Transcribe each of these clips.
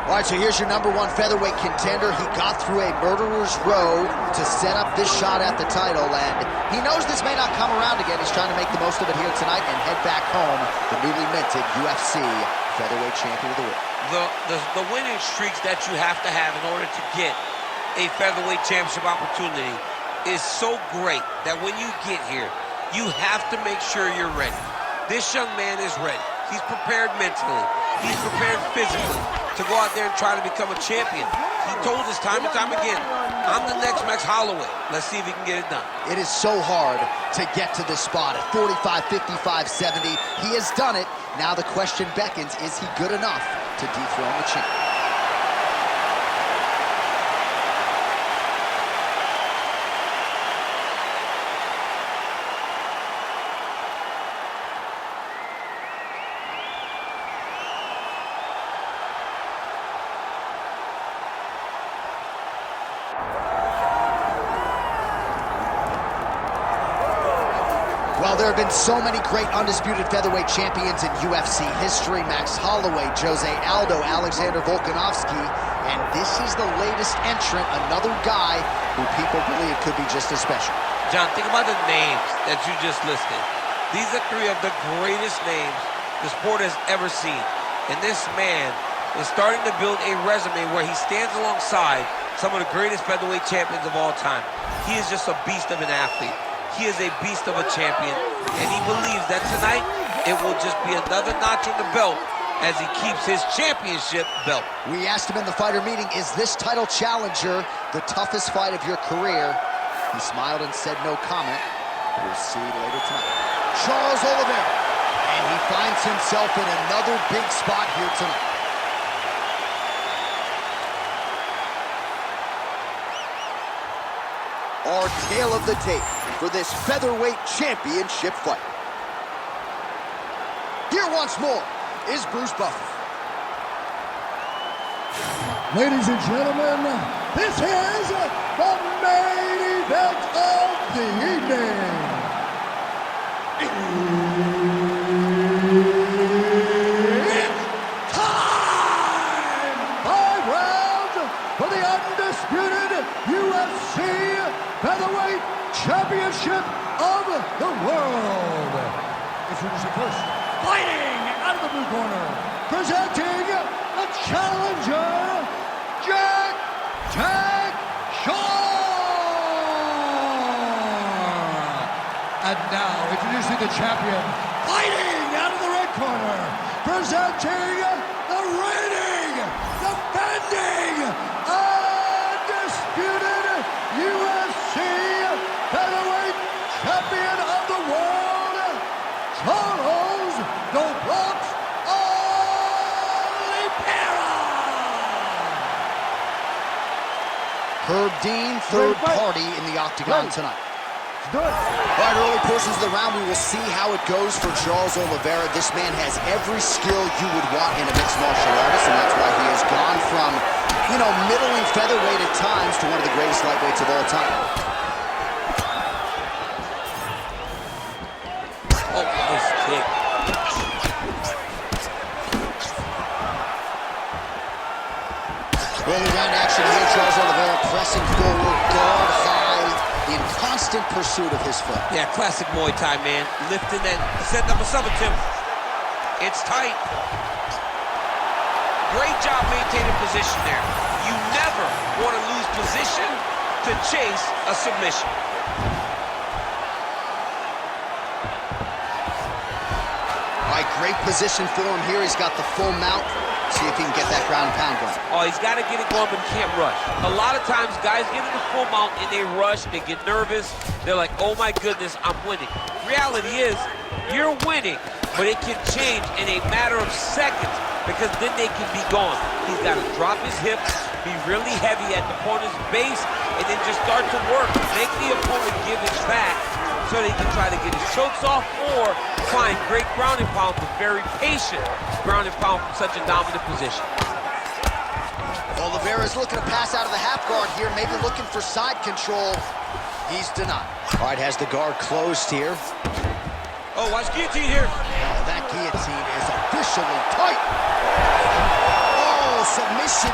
All right, so here's your #1 featherweight contender. He got through a murderer's row to set up this shot at the title, and he knows this may not come around again. He's trying to make the most of it here tonight and head back home, the newly minted UFC featherweight champion of the world. The winning streaks that you have to have in order to get a featherweight championship opportunity is so great that when you get here, you have to make sure you're ready. This young man is ready. He's prepared mentally. He's prepared physically to go out there and try to become a champion. He told us time and time again, I'm the next Max Holloway. Let's see if he can get it done. It is so hard to get to this spot at 45, 55, 70. He has done it. Now the question beckons, is he good enough to dethrone the champ? Well, there have been so many great undisputed featherweight champions in UFC history. Max Holloway, Jose Aldo, Alexander Volkanovski, and this is the latest entrant, another guy who people believe could be just as special. John, think about the names that you just listed. These are three of the greatest names the sport has ever seen. And this man is starting to build a resume where he stands alongside some of the greatest featherweight champions of all time. He is just a beast of an athlete. He is a beast of a champion, and he believes that tonight it will just be another notch on the belt as he keeps his championship belt. We asked him in the fighter meeting, is this title challenger the toughest fight of your career? He smiled and said no comment. We'll see later tonight. Charles Oliveira, and he finds himself in another big spot here tonight. Our tale of the tape for this featherweight championship fight. Here once more is Bruce Buffer. Ladies and gentlemen, this is the main event of the evening. It's time! 5 rounds for the undisputed UFC Featherweight Championship of the world. Introducing first, fighting out of the blue corner, presenting the challenger, Jack Shaw. And now, introducing the champion, fighting out of the red corner, presenting the reigning, defending, undisputed UFC Featherweight Champion of the world, Charles "The Bronx" Oliveira. Herb Dean, third party in the octagon tonight. All right, early portions of the round, we will see how it goes for Charles Oliveira. This man has every skill you would want in a mixed martial artist, and that's why he has gone from, middling featherweight at times to one of the greatest lightweights of all time. Oh, nice kick. Early round action here, Charles Oliveira pressing forward, guard high, in constant pursuit of his foot. Yeah, classic Muay Thai, man. Lifting and setting up a substitute. It's tight. Great job maintaining position there. You never want to lose position to chase a submission. All right, great position for him here. He's got the full mount. See if he can get that ground and pound going. Oh, he's got to get it going, but he can't rush. A lot of times, guys get in the full mount and they rush, they get nervous. They're like, oh my goodness, I'm winning. Reality is, you're winning, but it can change in a matter of seconds because then they can be gone. He's got to drop his hips, be really heavy at the opponent's base, and then just start to work. Make the opponent give his back so that he can try to get his chokes off or find great ground and pound, but very patient ground and pound from such a dominant position. Oliveira's looking to pass out of the half guard here, maybe looking for side control. He's denied. All right, has the guard closed here. Oh, watch guillotine here. Oh, that guillotine is officially tight. Oh, submission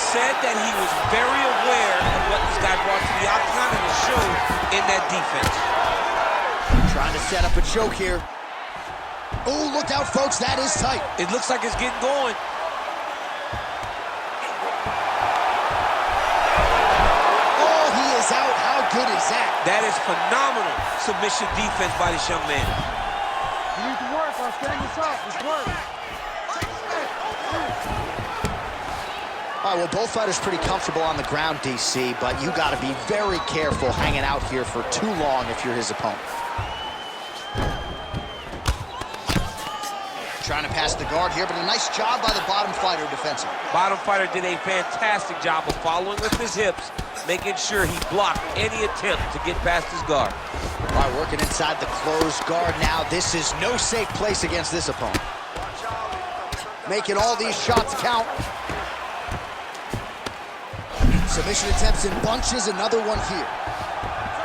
said that he was very aware of what this guy brought to the octagon, and it showed in that defense. Trying to set up a choke here. Oh, look out, folks. That is tight. It looks like it's getting going. Oh, he is out. How good is that? That is phenomenal submission defense by this young man. You need to work on standing this up. It's work. All right, well, both fighters pretty comfortable on the ground, DC, but you got to be very careful hanging out here for too long if you're his opponent. Trying to pass the guard here, but a nice job by the bottom fighter defensively. Bottom fighter did a fantastic job of following with his hips, making sure he blocked any attempt to get past his guard. All right, working inside the closed guard now. This is no safe place against this opponent. Making all these shots count. Submission attempts in bunches, another one here.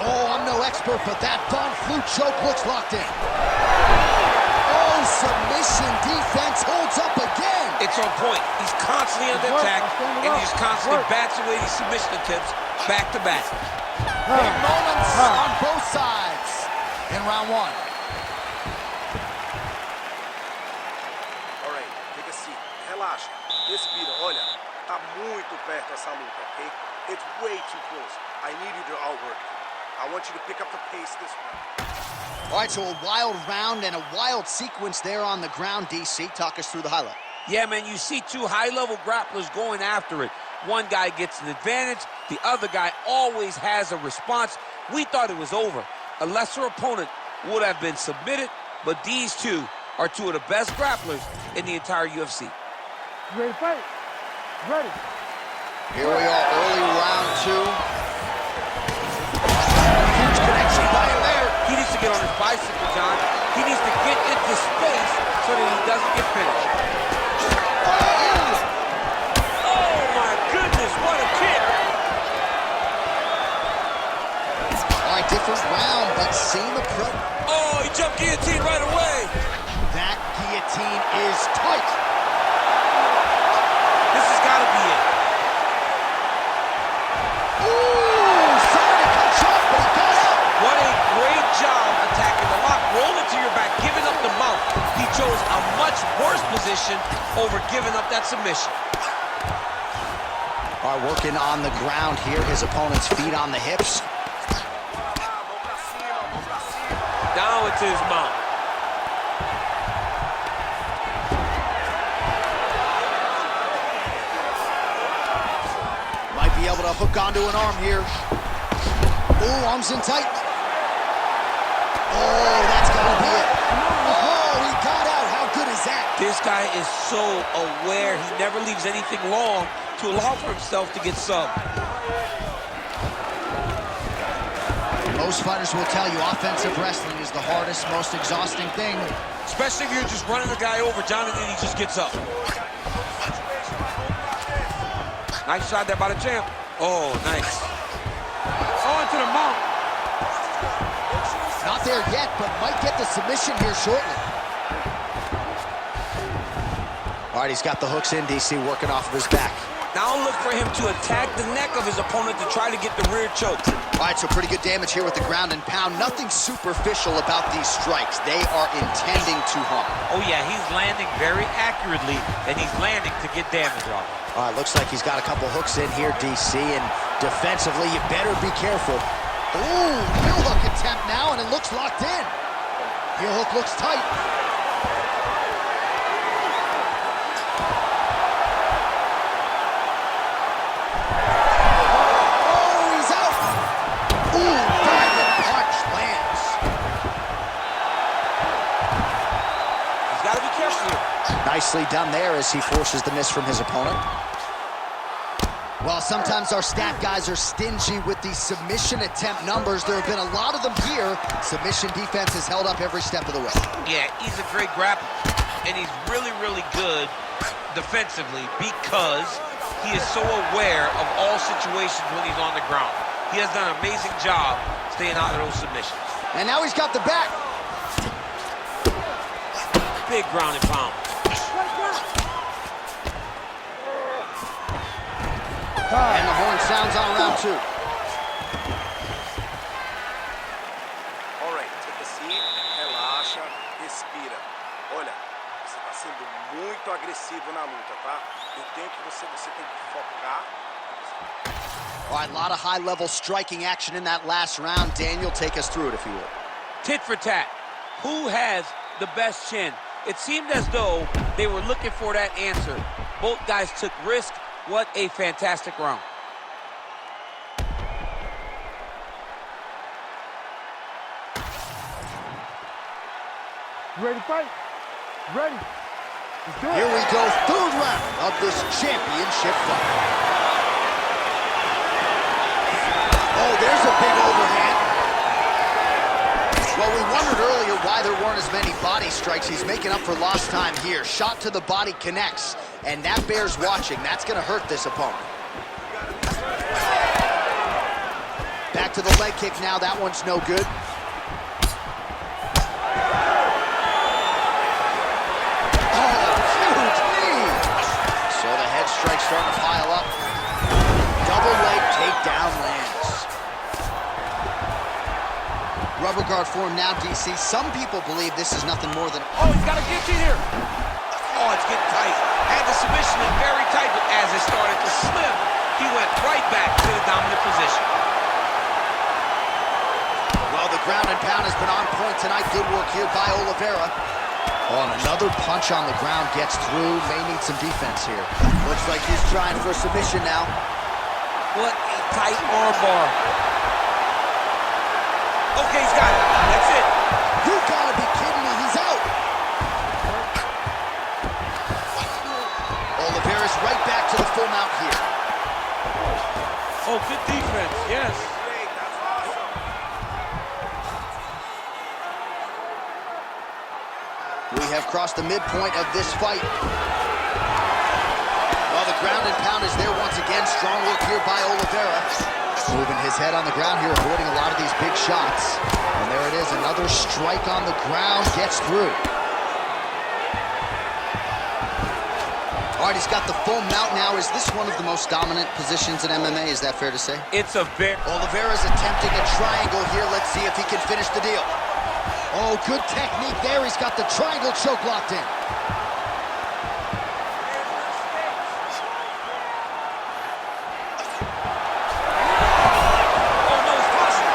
Oh, I'm no expert, but that Don Flute choke looks locked in. Oh, submission defense holds up again. It's on point. He's constantly under attack, and he just constantly bats away these submission attempts back to back. Big moments on both sides in round one. All right, take a seat. Relaxa. Respira. Olha, tá muito perto essa luta, okay? It's way too close. I need you to outwork me. I want you to pick up the pace this round. All right, so a wild round and a wild sequence there on the ground, DC. Talk us through the highlight. Yeah, man, you see two high-level grapplers going after it. One guy gets an advantage. The other guy always has a response. We thought it was over. A lesser opponent would have been submitted, but these two are two of the best grapplers in the entire UFC. You ready to fight? Ready. Here we are, early round two. Huge connection by him there. He needs to get on his bicycle, John. He needs to get into space so that he doesn't get finished. Oh, my goodness, what a kick. All right, different round, but same approach. Oh, he jumped guillotine right away. That guillotine is tight. This has got to be it. Ooh, sorry to cut short, but he got out. What a great job attacking the lock. Roll into your back, giving up the mount. He chose a much worse position over giving up that submission. All right, working on the ground here. His opponent's feet on the hips. Down into his mount. Might be able to hook onto an arm here. Ooh, arms in tight. Oh, that's gotta be it. Oh, he got out. How good is that? This guy is so aware. He never leaves anything long to allow for himself to get subbed. Most fighters will tell you offensive wrestling is the hardest, most exhausting thing. Especially if you're just running the guy over, John, and then he just gets up. Nice shot there by the champ. Oh, nice. On to the mount. Not there yet, but might get the submission here shortly. All right, he's got the hooks in, DC, working off of his back. Now look for him to attack the neck of his opponent to try to get the rear choke. All right, so pretty good damage here with the ground and pound. Nothing superficial about these strikes. They are intending to harm. Oh, yeah, he's landing very accurately, and he's landing to get damage off. All right, looks like he's got a couple hooks in here, DC, and defensively, you better be careful. Ooh, heel hook attempt now, and it looks locked in. Heel hook looks tight. Oh, he's out. Ooh, diving punch lands. He's got to be careful here. Nicely done there as he forces the miss from his opponent. Well, sometimes our stat guys are stingy with the submission attempt numbers. There have been a lot of them here. Submission defense has held up every step of the way. Yeah, he's a great grappler, and he's really, really good defensively because he is so aware of all situations when he's on the ground. He has done an amazing job staying out of those submissions. And now he's got the back. Big ground and pound. And the horn sounds on round 2. All right, take a seat, relaxa, respira. Olha, você está sendo muito agressivo na luta, tá? Eu tenho que você tem que focar. All right, a lot of high-level striking action in that last round. Daniel, take us through it, if you would. Tit for tat. Who has the best chin? It seemed as though they were looking for that answer. Both guys took risk. What a fantastic round. You ready to fight? Ready. Let's do it. Here we go, third round of this championship fight. Oh, there's a big overhand. Well, we wondered earlier why there weren't as many body strikes. He's making up for lost time here. Shot to the body connects, and that bears watching. That's going to hurt this opponent. Back to the leg kick now. That one's no good. Strike starting to pile up. Double leg takedown lands. Rubber guard form now, DC. Some people believe this is nothing more than... Oh, he's got a guillotine here. Oh, it's getting tight. Had the submission in very tight, but as it started to slip, he went right back to the dominant position. Well, the ground and pound has been on point tonight. Good work here by Oliveira. Oh, and another punch on the ground gets through. May need some defense here. Looks like he's trying for a submission now. What a tight arm bar. Okay, he's got it. That's it. You gotta be kidding me. He's out. Oliveira's right back to the full mount here. Oh, good defense. Yes. Great, that's awesome. We have crossed the midpoint of this fight. Well, the ground and pound is there once again. Strong work here by Oliveira. Moving his head on the ground here, avoiding a lot of these big shots. And there it is, another strike on the ground, gets through. All right, he's got the full mount now. Is this one of the most dominant positions in MMA? Is that fair to say? It's a very... Oliveira's attempting a triangle here. Let's see if he can finish the deal. Oh, good technique there. He's got the triangle choke locked in. Oh, no, it's possible.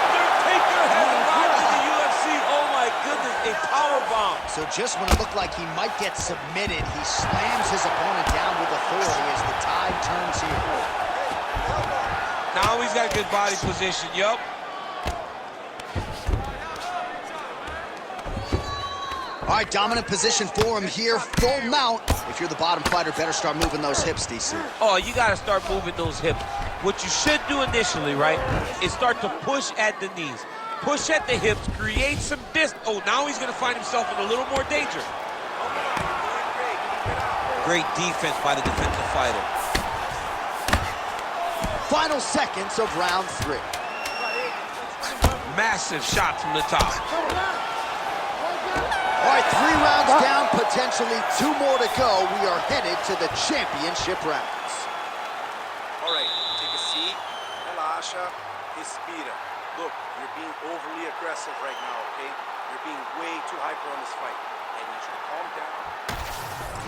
Undertaker has arrived in the UFC. Oh, my goodness, a powerbomb. So just when it looked like he might get submitted, he slams his opponent down with authority as the tide turns here. Now he's got good body position. Yup. All right, dominant position for him here, full mount. If you're the bottom fighter, better start moving those hips, DC. Oh, you got to start moving those hips. What you should do initially, right, is start to push at the knees. Push at the hips, create some distance. Oh, now he's going to find himself in a little more danger. Great defense by the defensive fighter. Final seconds of round 3. Massive shot from the top. All right, 3 rounds down, potentially 2 more to go. We are headed to the championship rounds. All right, take a seat, relaxa, respira. Look, you're being overly aggressive right now, okay? You're being way too hyper on this fight. I need you to calm down.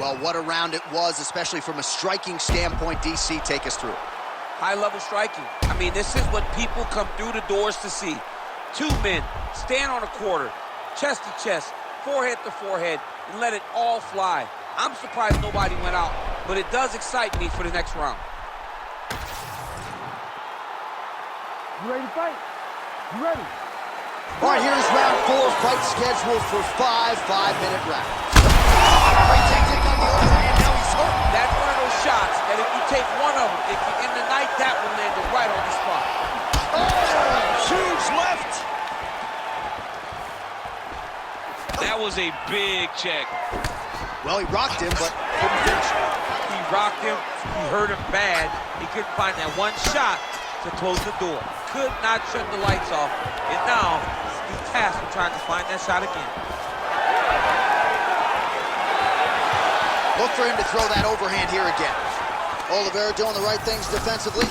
Well, what a round it was, especially from a striking standpoint. DC, take us through it. High-level striking. I mean, this is what people come through the doors to see. 2 men, stand on a quarter, chest to chest, forehead to forehead, and let it all fly. I'm surprised nobody went out, but it does excite me for the next round. You ready to fight? You ready? All right, here's round 4, fight scheduled for 5 5-minute rounds. Great technique on the overhand, now he's hurt. That's one of those shots that if you take one of them, if you end the night, that one landed right on the spot. Oh, huge left. That was a big check. Well, he rocked him, but couldn't finish it. He rocked him, he hurt him bad. He couldn't find that one shot to close the door. Could not shut the lights off. And now, he's tasked with trying to find that shot again. Look for him to throw that overhand here again. Oliveira doing the right things defensively.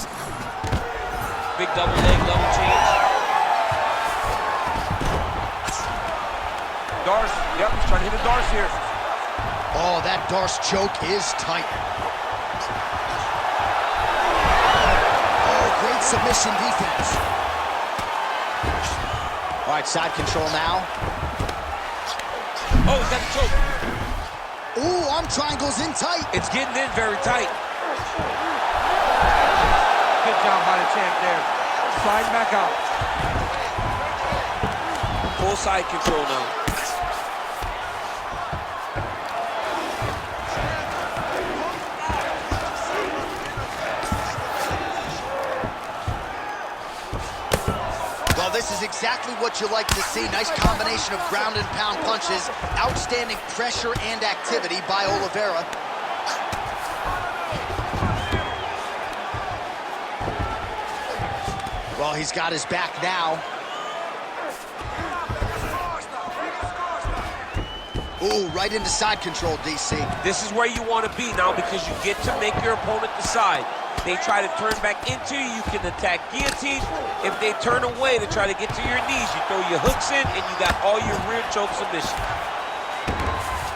Big double leg, double change. Darce, yep, he's trying to hit a Darce here. Oh, that Darce choke is tight. Oh, great submission defense. All right, side control now. Oh, he's got the choke. Ooh, arm triangles in tight. It's getting in very tight. Good job by the champ there. Slide back out. Full side control now. Well, this is exactly what you like to see. Nice combination of ground and pound punches. Outstanding pressure and activity by Oliveira. Well, he's got his back now. Ooh, right into side control, DC. This is where you want to be now because you get to make your opponent decide. They try to turn back into you, you can attack guillotine. If they turn away to try to get to your knees, you throw your hooks in and you got all your rear choke submission.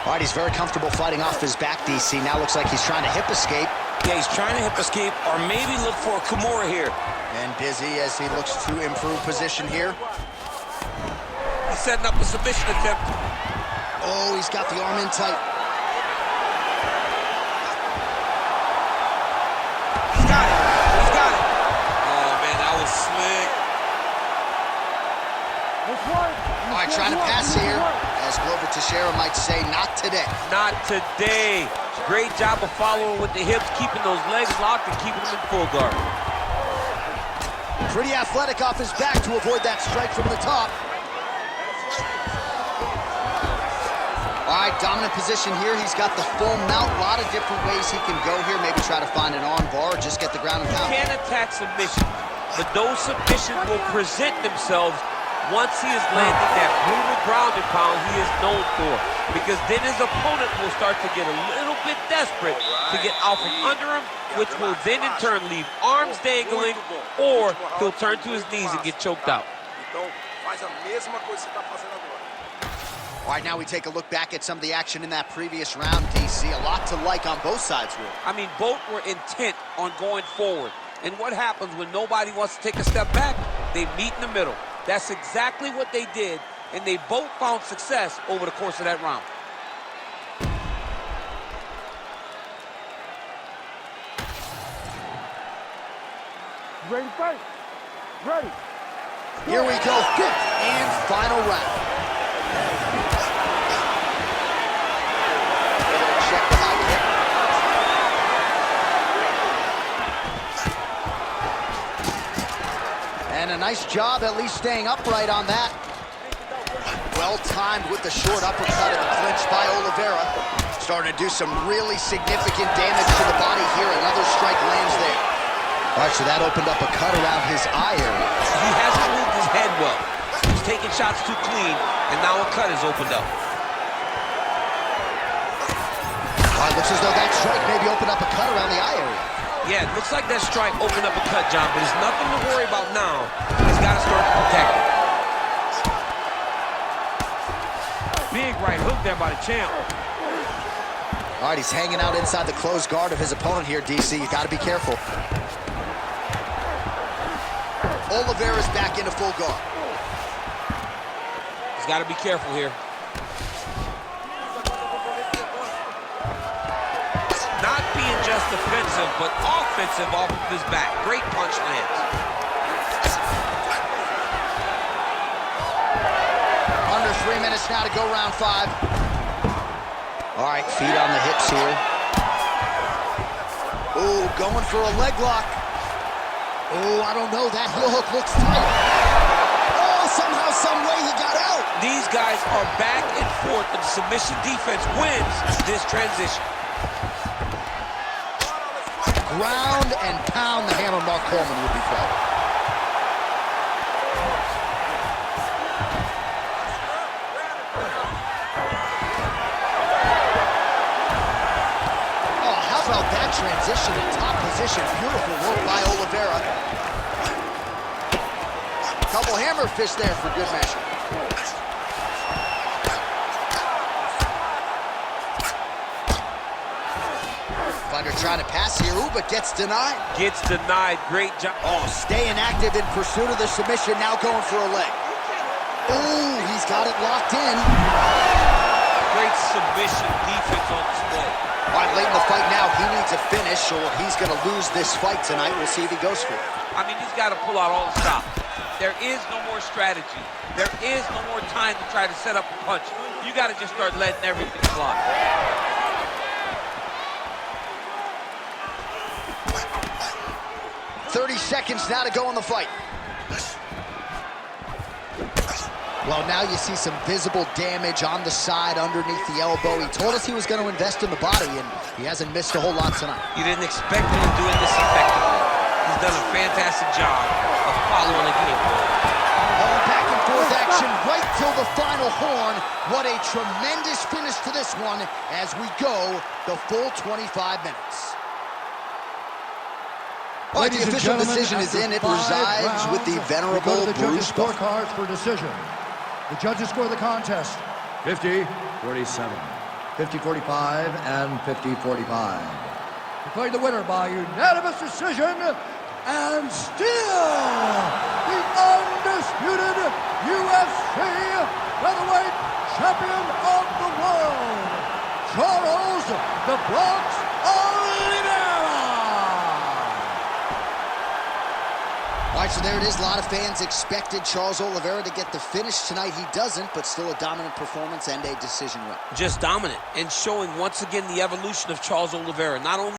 All right, he's very comfortable fighting off his back, DC. Now looks like he's trying to hip escape. Yeah, he's trying to hip escape or maybe look for a Kimura here. And busy as he looks to improve position here. He's setting up a submission attempt. Oh, he's got the arm in tight. He's got it. He's got it. Oh, man, that was slick. All right, trying to pass here. As Glover Teixeira might say, not today. Not today. Great job of following with the hips, keeping those legs locked and keeping them in full guard. Pretty athletic off his back to avoid that strike from the top. All right, dominant position here. He's got the full mount. A lot of different ways he can go here. Maybe try to find an arm bar or just get the ground and pound. He can attack submissions, but those submissions will present themselves once he is landing that brutal ground and pound he is known for. Because then his opponent will start to get a little bit desperate to get out from under him, which will then in turn leave arms dangling, or he'll turn to his knees and get choked out. Então, faz a mesma coisa que você está fazendo agora. All right, now we take a look back at some of the action in that previous round, DC. A lot to like on both sides, really. I mean, both were intent on going forward. And what happens when nobody wants to take a step back? They meet in the middle. That's exactly what they did, and they both found success over the course of that round. Ready to fight? Ready. Here we go, fifth and final round. Check the high kick. And a nice job at least staying upright on that. Well timed with the short uppercut in the clinch by Oliveira. Starting to do some really significant damage to the body here. Another strike lands there. All right, so that opened up a cut around his eye area. He hasn't moved his head well. He's taking shots too clean, and now a cut is opened up. All right, looks as though that strike maybe opened up a cut around the eye area. Yeah, it looks like that strike opened up a cut, John, but there's nothing to worry about now. He's got to start to protect it. Big right hook there by the champ. All right, he's hanging out inside the closed guard of his opponent here, DC. You got to be careful. Oliveira's back into full guard. He's got to be careful here. Not being just defensive, but offensive off of his back. Great punch lands. Under 3 minutes now to go, round 5. All right, feet on the hips here. Ooh, going for a leg lock. Oh, I don't know. That heel hook looks tight. Oh, somehow, some way he got out. These guys are back and forth, and the submission defense wins this transition. Ground and pound the hammer Mark Coleman would be proud. that transition in top position. Beautiful work by Oliveira. Couple hammer fists there for good measure. Fighter trying to pass here, ooh, but gets denied. Gets denied. Great job. Oh, staying active in pursuit of the submission, now going for a leg. Ooh, he's got it locked in. Great submission defense on display. All right, late in the fight now, he needs a finish, or he's going to lose this fight tonight. We'll see if he goes for it. I mean, he's got to pull out all the stops. There is no more strategy. There is no more time to try to set up a punch. You got to just start letting everything fly. 30 seconds now to go in the fight. Well, now you see some visible damage on the side underneath the elbow. He told us he was going to invest in the body, and he hasn't missed a whole lot tonight. You didn't expect him to do it this effectively. He's done a fantastic job of following the game plan. All back and forth action right till the final horn. What a tremendous finish to this one as we go the full 25 minutes. All right, the official decision is in. It resides with the venerable Bruce Buffer. Scorecards for decision. The judges score the contest 50-47, 50-45, and 50-45. Declared the winner by unanimous decision, and still the undisputed UFC featherweight champion of the world, Charles "The Bronx" Oliveira. All right, so there it is. A lot of fans expected Charles Oliveira to get the finish tonight. He doesn't, but still a dominant performance and a decision win. Just dominant and showing once again the evolution of Charles Oliveira. Not only